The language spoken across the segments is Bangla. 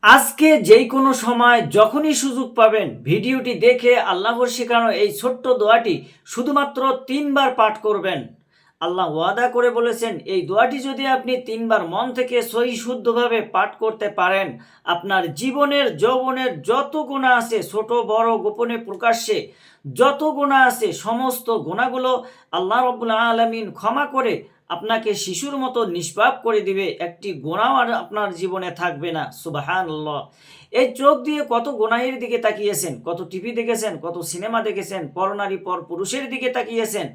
আজকে যেই কোনো সময় যখনই সুযোগ পাবেন ভিডিওটি দেখে আল্লাহর শেখানো এই ছোট্ট দোয়াটি শুধুমাত্র 3 বার পাঠ করবেন। আল্লাহ ওয়াদা করে বলেছেন এই দোয়াটি যদি আপনি 3 বার মন থেকে সহি শুদ্ধভাবে পাঠ করতে পারেন, আপনার জীবনের যৌবনের যত গুনাহ আছে, ছোট বড় গোপনে প্রকাশ্যে যত গুনাহ আছে, সমস্ত গুনাহগুলো আল্লাহ রাব্বুল আলামিন ক্ষমা করে আপনাকে শিশুর মতো নিষ্পাপ করে দিবে। একটি গুনাহ আর আপনার জীবনে থাকবে না। সুবহানাল্লাহ। এই চোখ দিয়ে কত গুনাহের দিকে তাকিয়েছেন, কত টিভি দেখেছেন, কত সিনেমা দেখেছেন, পরনারী পর পুরুষের দিকে তাকিয়েছেন,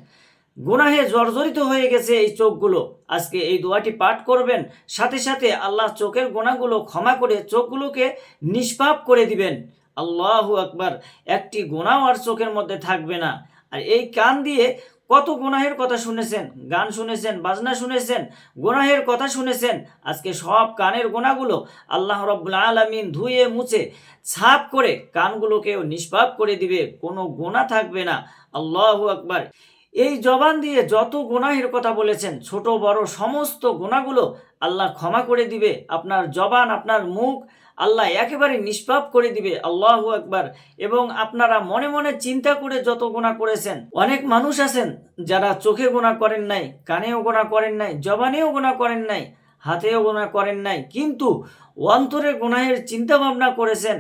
গুনাহে জর্জরিত হয়ে গেছে এই চোখগুলো। আজকে এই দোয়াটি পাঠ করবেন, সাথে সাথে আল্লাহ চোখের গুনাহগুলো ক্ষমা করে চোখগুলোকে নিষ্পাপ করে দিবেন। আল্লাহু আকবার। একটি গুনাহ আর চোখের মধ্যে থাকবে না। আর এই কান দিয়ে কত গুনাহের কথা শুনেছেন, গান শুনেছেন, বাজনা শুনেছেন, গুনাহের কথা শুনেছেন। আজকে সব কানের গুনাহগুলো আল্লাহ রাব্বুল আলামিন ধুয়ে মুছে ছাপ করে কানগুলোকেও নিষ্পাপ করে দিবে, কোনো গুনাহ থাকবে না। আল্লাহু আকবার। এই জবান দিয়ে যত গুনাহের কথা বলেছেন, ছোট বড় সমস্ত গুনাহগুলো আল্লাহ ক্ষমা করে দিবে। আপনার জবান, আপনার মুখ আল্লাহ একেবারে নিষ্পাপ করে দিবে। আল্লাহু আকবার। এবং আপনারা মনে মনে চিন্তা করে যত গুনাহ করেছেন, অনেক মানুষ আছেন যারা চোখে গুনাহ করেন নাই, কানেও গুনাহ করেন নাই, জবানেও গুনাহ করেন নাই, হাতেও গুনাহ করেন নাই, কিন্তু অন্তরে গুনাহের চিন্তা ভাবনা করেছেন।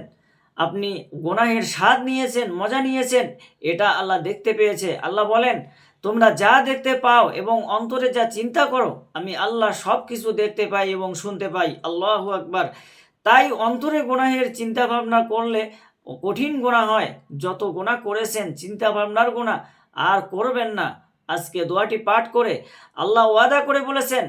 আপনি গুনাহের স্বাদ নিয়েছেন, মজা নিয়েছেন, এটা আল্লাহ দেখতে পেয়েছে। আল্লাহ বলেন, তোমরা যা দেখতে পাও এবং অন্তরে যা চিন্তা করো, আমি আল্লাহ সব কিছু দেখতে পাই এবং শুনতে পাই। আল্লাহু আকবার। তাই অন্তরে গুনাহের চিন্তা ভাবনা করলে কঠিন গুনাহ হয়। যত গুনাহ করেছেন চিন্তা ভাবনার গুনাহ আর করবেন না। আজকে দোয়াটি পাঠ করে আল্লাহ ওয়াদা করে বলেছেন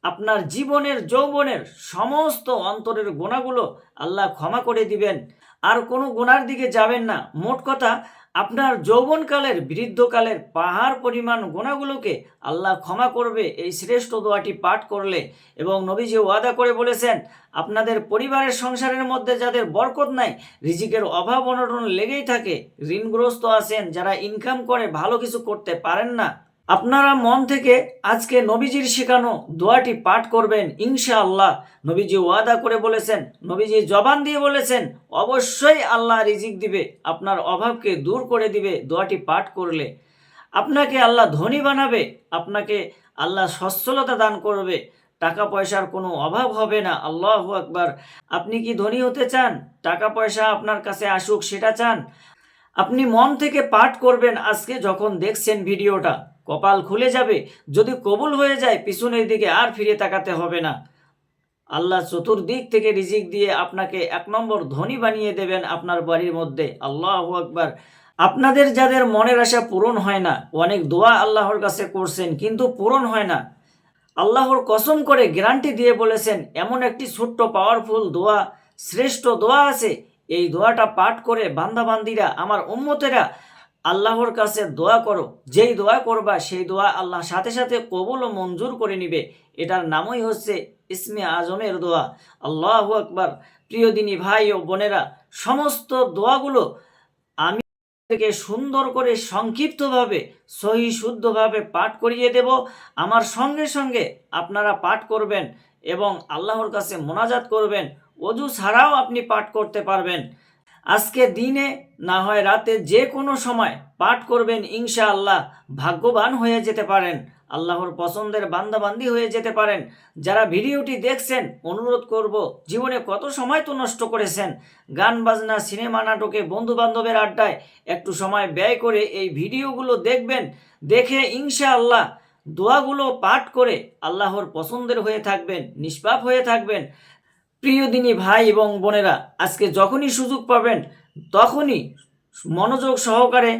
আপনার জীবনের যৌবনের সমস্ত অন্তরের গুনাহগুলো আল্লাহ ক্ষমা করে দিবেন। আর কোনো গুনার দিকে যাবেন না। মোট কথা, আপনার যৌবনকালের বৃদ্ধকালের পাহাড় পরিমাণ গুনাহগুলোকে আল্লাহ ক্ষমা করবে এই শ্রেষ্ঠ দোয়াটি পাঠ করলে। এবং নবীজি ওয়াদা করে বলেছেন, আপনাদের পরিবারের সংসারের মধ্যে যাদের বরকত নাই, রিজিকের অভাব অনটন লেগেই থাকে, ঋণগ্রস্ত আছেন, যারা ইনকাম করে ভালো কিছু করতে পারেন না, আপনারা মন থেকে আজকে নবীজির শেখানো দোয়াটি পাঠ করবেন ইনশাআল্লাহ। নবীজি ওয়াদা করে বলেছেন, নবীজি জবান দিয়ে বলেছেন, অবশ্যই আল্লাহ রিজিক দিবে, আপনার অভাবকে দূর করে দিবে দোয়াটি পাঠ করলে। আপনাকে আল্লাহ ধনী বানাবে, আপনাকে আল্লাহ সচ্ছলতা দান করবে, টাকা পয়সার কোনো অভাব হবে না। আল্লাহু আকবার। আপনি কি ধনী হতে চান? টাকা পয়সা আপনার কাছে আসুক সেটা চান? আপনি মন থেকে পাঠ করবেন। আজকে যখন দেখছেন ভিডিওটা, কপাল খুলে যাবে। যদি কবুল হয়ে যায়, পিছনের দিকে আর ফিরে তাকাতে হবে না। আল্লাহ চতুর্দিক থেকে রিজিক দিয়ে আপনাকে 1 নম্বর ধনী বানিয়ে দেবেন আপনার বাড়ির মধ্যে। আল্লাহু আকবার। আপনাদের যাদের মনের আশা পূরণ হয় না, অনেক দোয়া আল্লাহর কাছে করছেন কিন্তু পূরণ হয় না, আল্লাহর কসম করে গ্যারান্টি দিয়ে বলেছেন এমন একটি ছোট্ট পাওয়ারফুল দোয়া, শ্রেষ্ঠ দোয়া আছে। এই দোয়াটা পাঠ করে বান্দাবান্দিরা, আমার উম্মতেরা আল্লাহর কাছে দোয়া করো। যেই দোয়া করবা সেই দোয়া আল্লাহ সাথে সাথে কবুল ও মঞ্জুর করে নিবে। এটার নামই হচ্ছে ইসমে আজমের দোয়া। আল্লাহু আকবার। প্রিয় দিনী ভাই ও বোনেরা, সমস্ত দোয়াগুলো আমি থেকে সুন্দর করে সংক্ষিপ্তভাবে সহি শুদ্ধভাবে পাঠ করিয়ে দেব। আমার সঙ্গে সঙ্গে আপনারা পাঠ করবেন এবং আল্লাহর কাছে মোনাজাত করবেন। অজু ছাড়াও আপনি পাঠ করতে পারবেন। আজকে দিনে না হয় রাতে যে কোনো সময় পাঠ করবেন ইনশাআল্লাহ। ভাগ্যবান হয়ে যেতে পারেন, আল্লাহর পছন্দের বান্দাবান্দি হয়ে যেতে পারেন। যারা ভিডিওটি দেখছেন, অনুরোধ করব, জীবনে কত সময় তো নষ্ট করেছেন গান বাজনা, সিনেমা, নাটকে, বন্ধু বান্ধবের আড্ডায়। একটু সময় ব্যয় করে এই ভিডিওগুলো দেখবেন। দেখে ইনশাআল্লাহ দোয়াগুলো পাঠ করে আল্লাহর পছন্দের হয়ে থাকবেন, নিষ্পাপ হয়ে থাকবেন। প্রিয় দিনী ভাই এবং বোনেরা, আজকে যখনই সুযোগ পাবেন তখনই মনোযোগ সহকারে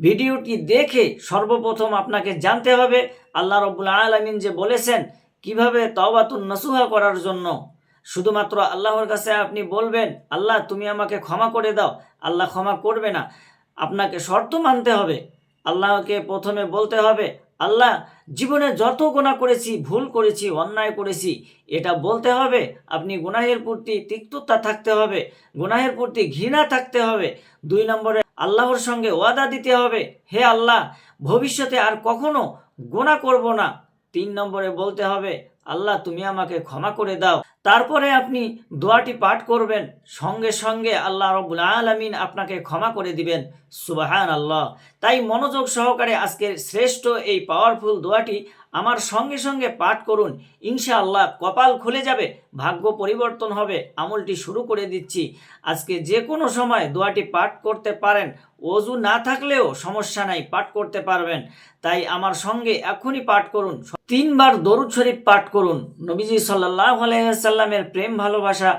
ভিডিওটি দেখে সর্বপ্রথম আপনাকে জানতে হবে আল্লাহ রাব্বুল আলামিন যে বলেছেন কিভাবে তাওবাতুন নাসুহা করার জন্য। শুধুমাত্র আল্লাহর কাছে আপনি বলবেন, আল্লাহ তুমি আমাকে ক্ষমা করে দাও। আল্লাহ ক্ষমা করবে না, আপনাকে শর্ত মানতে হবে। আল্লাহকে প্রথমে বলতে হবে, আল্লাহ জীবনে যত গুনাহ করেছি, ভুল করেছি, অন্যায় করেছি, এটা বলতে হবে। আপনি গুনাহের প্রতি তিক্ততা থাকতে হবে, গুনাহের প্রতি ঘৃণা থাকতে হবে। 2 নম্বরে আল্লাহর সঙ্গে ওয়াদা দিতে হবে, হে আল্লাহ ভবিষ্যতে আর কখনো গুনাহ করব না। 3 নম্বরে বলতে হবে, আল্লাহ তুমি আমাকে ক্ষমা করে দাও। তারপরে আপনি দোয়াটি পাঠ করবেন, সঙ্গে সঙ্গে আল্লাহ রাব্বুল আলামিন আপনাকে ক্ষমা করে দিবেন। সুবহানাল্লাহ। তাই মনোযোগ সহকারে আজকের শ্রেষ্ঠ এই পাওয়ারফুল দোয়াটি আমার সঙ্গে সঙ্গে পাঠ করুন। ইনশাআল্লাহ কপাল খুলে যাবে, ভাগ্য পরিবর্তন হবে। আমলটি শুরু করে দিচ্ছি। আজকে যে কোনো সময় দোয়াটি পাঠ করতে পারেন, ওযু না থাকলেও সমস্যা নাই, পাঠ করতে পারবেন। তাই আমার সঙ্গে এখনই পাঠ করুন। 3 বার দরুদ শরীফ পাঠ করুন। নবীজি সাল্লাল্লাহু আলাইহি ওয়াসাল্লামের প্রেম ভালোবাসা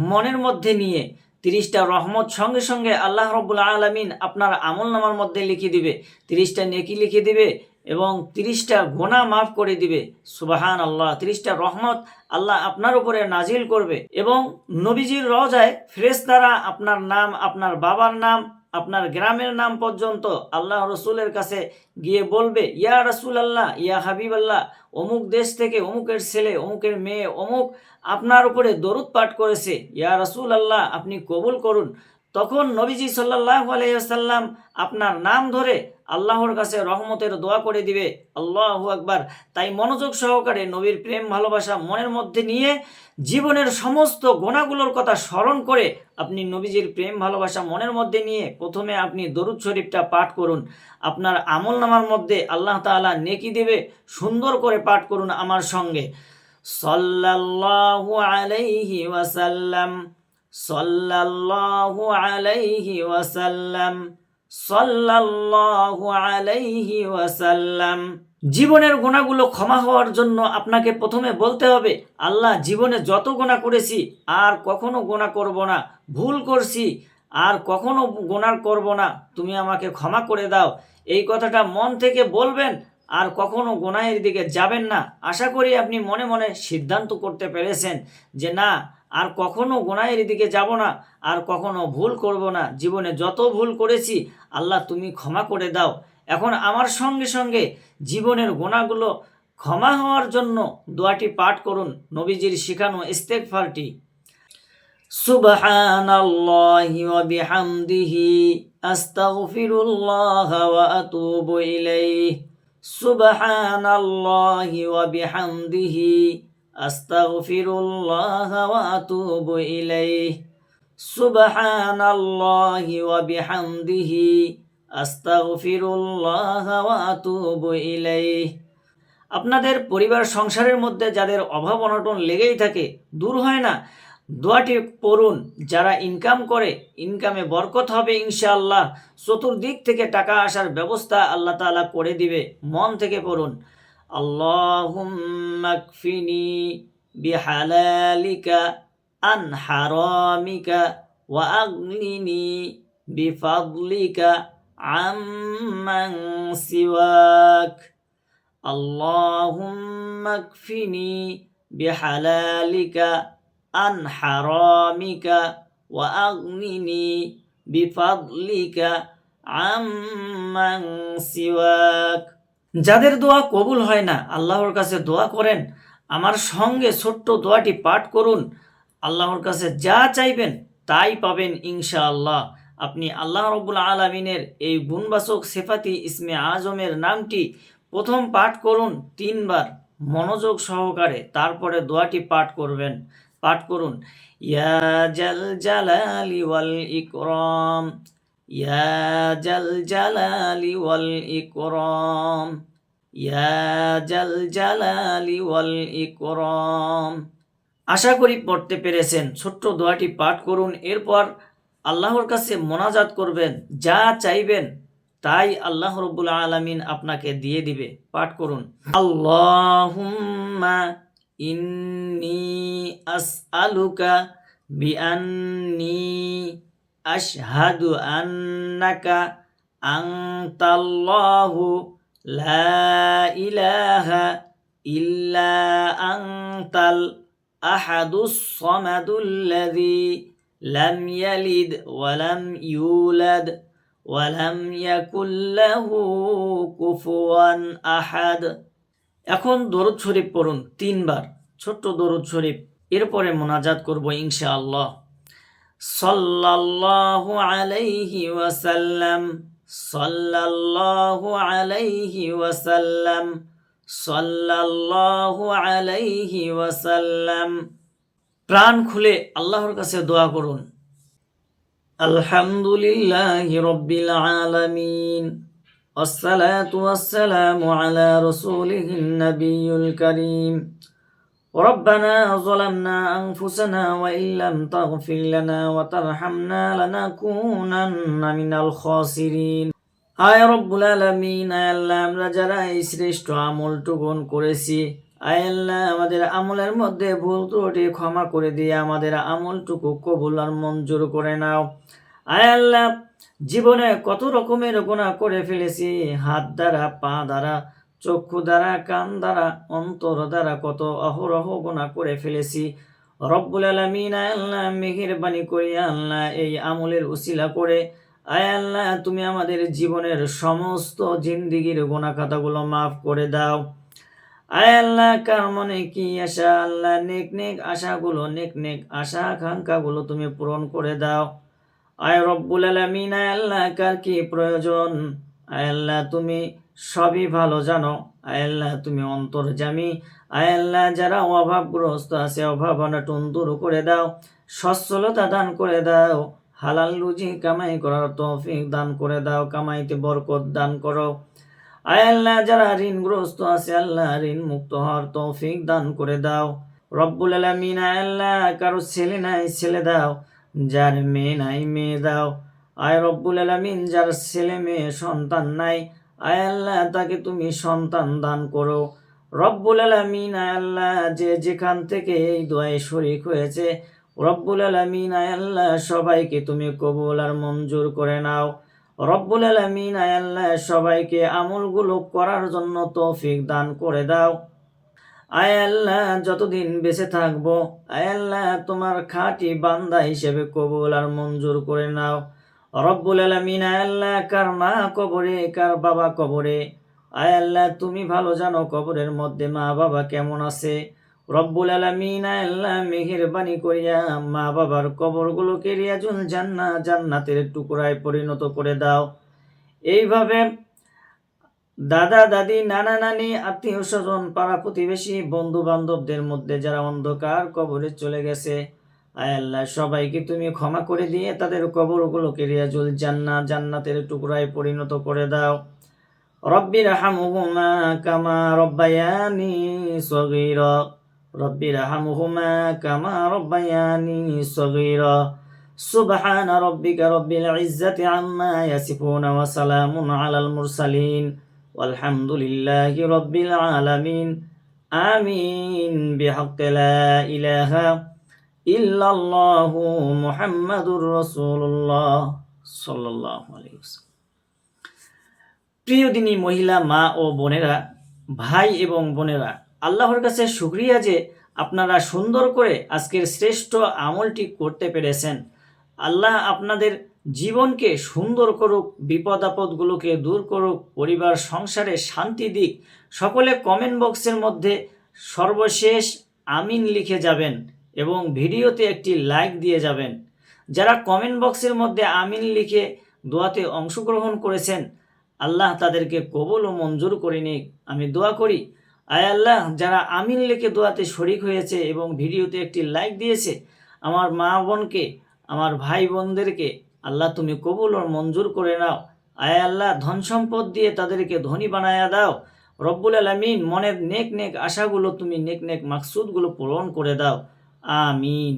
মনের মধ্যে নিয়ে 30টা রহমত সঙ্গে সঙ্গে আল্লাহ রাব্বুল আলামিন আপনার আমলনামার মধ্যে লিখে দিবে। 30টা নেকি লিখে দিবে এবং 30টা গুনাহ মাফ করে দিবে। সুবহানাল্লাহ। 30টা রহমত আল্লাহ আপনার উপরে নাজিল করবে এবং নবীজির রওজায় ফেরেশতারা আপনার নাম, আপনার বাবার নাম, আপনার গ্রামের নাম পর্যন্ত আল্লাহ রসুলের কাছে গিয়ে বলবে, ইয়া রাসূলুল্লাহ, ইয়া হাবিবাল্লাহ, অমুক দেশ থেকে অমুকের ছেলে, অমুকের মেয়ে, অমুক আপনার উপরে দরুদ পাঠ করেছে, ইয়া রাসূলুল্লাহ আপনি কবুল করুন। তখন নবীজি সাল্লাল্লাহু আলাইহি ওয়াসাল্লাম আপনার নাম ধরে আল্লাহর কাছে রহমতের দোয়া করে দিবে। আল্লাহু আকবার। তাই মনোযোগ সহকারে নবীর প্রেম ভালোবাসা মনের মধ্যে নিয়ে জীবনের সমস্ত গুনাহগুলোর কথা স্মরণ করে আপনি নবীজির প্রেম ভালোবাসা মনের মধ্যে নিয়ে প্রথমে আপনি দরুদ শরীফটা পাঠ করুন। আপনার আমলনামার মধ্যে আল্লাহ তাআলা নেকি দেবে। সুন্দর করে পাঠ করুন আমার সঙ্গে। সাল্লাল্লাহু আলাইহি ওয়াসাল্লাম, সাল্লাল্লাহু আলাইহি ওয়াসাল্লাম, সাল্লাল্লাহু আলাইহি ওয়াসাল্লাম। জীবনের গুনাহগুলো ক্ষমা হওয়ার জন্য আপনাকে প্রথমে বলতে হবে, আল্লাহ জীবনে যত গুনাহ করেছি আর কখনো গুনাহ করব না, ভুল করছি আর কখনো গুনাহ করব না, তুমি আমাকে ক্ষমা করে দাও। এই কথাটা মন থেকে বলবেন আর কখনো গুনাহের দিকে যাবেন না। আশা করি আপনি মনে মনে সিদ্ধান্ত করতে পেরেছেন যে না, আর কখনো গুনাহের দিকে যাব না, আর কখনো ভুল করব না। জীবনে যত ভুল করেছি আল্লাহ তুমি ক্ষমা করে দাও। এখন আমার সঙ্গে সঙ্গে জীবনের গুনাহগুলো ক্ষমা হওয়ার জন্য দোয়াটি পাঠ করুন, নবীজির শিখানো ইস্তেগফারটি। সুবহানাল্লাহি ওয়া বিহামদিহি আস্তাগফিরুল্লাহ ওয়া আতুবু ইলাইহি। সুবহানাল্লাহি ওয়া বিহামদিহি আস্তাগফিরুল্লাহ ওয়া আতুবু ইলাইহি। সুবহানাল্লাহি ওয়া বিহামদিহি আস্তাগফিরুল্লাহ ওয়া আতুবু ইলাইহি। আপনাদের পরিবার সংসারের মধ্যে যাদের অভাব অনটন লেগেই থাকে, দূর হয় না, দোয়াটি পড়ুন। যারা ইনকাম করে, ইনকামে বরকত হবে ইনশাআল্লাহ। চতুর্দিক থেকে টাকা আসার ব্যবস্থা আল্লাহ তাআলা করে দিবে। মন থেকে পড়ুন। আল্লাহুম্মা কফিনি বিহালালিকা আন হারামিকা ওয়া আগনিনি বিফাদলিকা আম্মান সিওয়াক। আল্লাহুম্মা কফিনি বিহালালিকা আন হারামিকা ওয়া আগনিনি বিফাদলিকা আম্মান সিওয়াক। যাদের দোয়া কবুল হয় না, আল্লাহর কাছে দোয়া করেন, আমার সঙ্গে ছোট্ট দোয়াটি পাঠ করুন। আল্লাহর কাছে যা চাইবেন তাই পাবেন ইনশাআল্লাহ। আপনি আল্লাহ রাব্বুল আলামিনের এই গুণবাচক সিফাতি ইসমে আজমের নামটি প্রথম পাঠ করুন 3 বার মনোযোগ সহকারে, তারপরে দোয়াটি পাঠ করবেন। পাঠ করুন, ইয়া জাল জালালি ওয়াল ইকরাম, ইয়া জাল জালালি ওয়াল ইকরাম, ইয়া জাল জালালি ওয়াল ইকরাম। আশা করি পড়তে পেরেছেন। ছোট্ট দোয়াটি পাঠ করুন। এরপর আল্লাহর কাছে মোনাজাত করবেন, যা চাইবেন তাই আল্লাহ রাব্বুল আলামিন আপনাকে দিয়ে দিবে। পাঠ করুন, আল্লাহুম্মা ইন্নী আসআলুকা বিআন্নী আশহাদু আন্নাকা আনতাল্লাহু লা ইলাহা ইল্লা আনতাল আহাদুস সামাদুল্লাযী লাম ইয়ালিদ ওয়া লাম ইউলাদ ওয়া লাম ইয়াকুল লাহু কুফুয়ান আহাদ। এখন দরুদ শরীফ পড়ুন 3 বার, ছোট্ট দরুদ শরীফ। এরপরে মোনাজাত করব ইনশাআল্লাহ। সাল্লাল্লাহু আলাইহি ওয়াসাল্লাম, সাল্লাল্লাহু আলাইহি ওয়াসাল্লাম, সাল্লাল্লাহু আলাইহি ওয়াসাল্লাম। প্রাণ খুলে আল্লাহর কাছে দোয়া করুন। আলহামদুলিল্লাহি রাব্বিল আলামিন والصلاة والسلام على رسوله النبي الكريم ربنا ظلمنا أنفسنا وإن لم تغفر لنا وترحمنا لنكونن من الخاسرين আয় রব্বুল আলামিন, আয় আল্লাহ, আমরা যারা এই শ্রেষ্ঠ আমলটুকুন করেছি, আয় আল্লাহ, আমাদের আমলের মধ্যে ভুল ত্রুটি ক্ষমা করে দিয়ে আমাদের আমলটুকু কবুল আর মঞ্জুর করে নাও। আয় আল্লাহ, জীবনে কত রকমের গুনাহ করে ফেলেছি, হাত দ্বারা, পা দ্বারা, চক্ষু দ্বারা, কান দ্বারা, অন্তর দ্বারা কত অহরহ গুনাহ করে ফেলেছি। রব্বুল আলামিন, আয় আল্লাহ, মেহেরবানি করিয়া আল্লাহ এই আমলের উসিলা করে আয় আল্লাহ তুমি আমাদের জীবনের সমস্ত জিন্দিগির গুনাহ খাতাগুলো মাফ করে দাও। আয় আল্লাহ, কার মনে কি আশা, আল্লাহ নেক নেক আশাগুলো, নেক নেক আশা আকাঙ্ক্ষাগুলো তুমি পূরণ করে দাও। আয় রব্বুল আলামিন, আয় আল্লাহ, কার কি প্রয়োজন, আয় আল্লাহ তুমি সবই ভালো জানো। আয় আল্লাহ তুমি অন্তর্যামী। আয় আল্লাহ, যারা অভাবগ্রস্ত আছে অভাব অনটন দূর করে দাও, সচ্ছলতা দান করে দাও, হালাল রুজি কামাই করার তৌফিক দান করে দাও, কামাইতে বরকত দান করো। আয় আল্লাহ, যারা ঋণগ্রস্ত আছে আল্লাহ ঋণ মুক্ত হওয়ার তৌফিক দান করে দাও। রব্বুল আলামিন, আয় আল্লাহ, কারো ছেলে নাই ছেলে দাও, যার মেয়ে নাই মেয়ে দাও। আয় রব্বুল আলামিন, যার ছেলে মেয়ে সন্তান নাই, আয় আল্লাহ তাকে তুমি সন্তান দান করো। রব্বুল আলামিন, আয় আল্লাহ, যে যেখান থেকে এই দোয়ায় শরীক হয়েছে, রব্বুল আলামিন, আয় আল্লাহ, সবাইকে তুমি কবুল আর মঞ্জুর করে নাও। রব্বুল আলামিন, আয় আল্লাহ, সবাইকে আমলগুলো করার জন্য তৌফিক দান করে দাও। আয় আল্লাহ, যতদিন বেঁচে থাকবো আয় আল্লাহ তোমার খাঁটি বান্দা হিসেবে কবুল আর মঞ্জুর করে নাও। রব্বুল আলামিন, আয় আল্লাহ, কার মা কবরে, কার বাবা কবরে, আয় আল্লাহ তুমি ভালো জানো কবরের মধ্যে মা বাবা কেমন আছে। রব্বুল আলামিন, আয় আল্লাহ, মেহেরবানি করিয়া মা বাবার কবরগুলোকে রিয়াজুল জান্নাতের টুকরায় পরিণত করে দাও। এইভাবে দাদা দাদি, নানা নানি, আত্মীয় স্বজন, পাড়া প্রতিবেশী, বন্ধু বান্ধবদের মধ্যে যারা অন্ধকার কবরে চলে গেছে, আয় আল্লাহ সবাইকে তুমি ক্ষমা করে দিয়ে তাদের কবরগুলোকে রিয়াজুল জান্নাতের টুকরায় পরিণত করে দাও। রব্বির হামহুমা কামা রব্বায়ানি সগীরা, রব্বির হামহুমা কামা রব্বায়ানি সগীরা। সুবহান রব্বিকা রব্বিল ইজ্জাতি আম্মা ইয়াসিফুন ওয়া সালামুন আলাল মুরসালিন والحمد لله رب العالمين آمين بحق لا إله إلا الله محمد رسول الله صلى الله عليه وسلم। প্রিয় দিনী মহিলা, মা ও বোনেরা, ভাই এবং বোনেরা, আল্লাহর কাছে শুকরিয়া যে আপনারা সুন্দর করে আজকের শ্রেষ্ঠ আমলটি করতে পেরেছেন। আল্লাহ আপনাদের জীবনকে সুন্দর করুক, বিপদ আপদগুলোকে দূর করুক, পরিবার সংসারে শান্তি দিক। সকলে কমেন্ট বক্সের মধ্যে সর্বশেষ আমিন লিখে যাবেন এবং ভিডিওতে একটি লাইক দিয়ে যাবেন। যারা কমেন্ট বক্সের মধ্যে আমিন লিখে দোয়াতে অংশগ্রহণ করেছেন, আল্লাহ তাদেরকে কবুল ও মঞ্জুর করে নিক। আমি দোয়া করি, আয় আল্লাহ, যারা আমিন লিখে দোয়াতে শরিক হয়েছে এবং ভিডিওতে একটি লাইক দিয়েছে, আমার মা বোনকে, আমার ভাই বোনদেরকে আল্লাহ তুমি কবুল ও মঞ্জুর করে নাও। আয় আল্লাহ, ধন সম্পদ দিয়ে তাদেরকে ধনী বানায়া দাও। রব্বুল আলামিন, মনের নেক নেক আশাগুলো তুমি, নেক নেক মাকসুদগুলো পূরণ করে দাও। আমিন।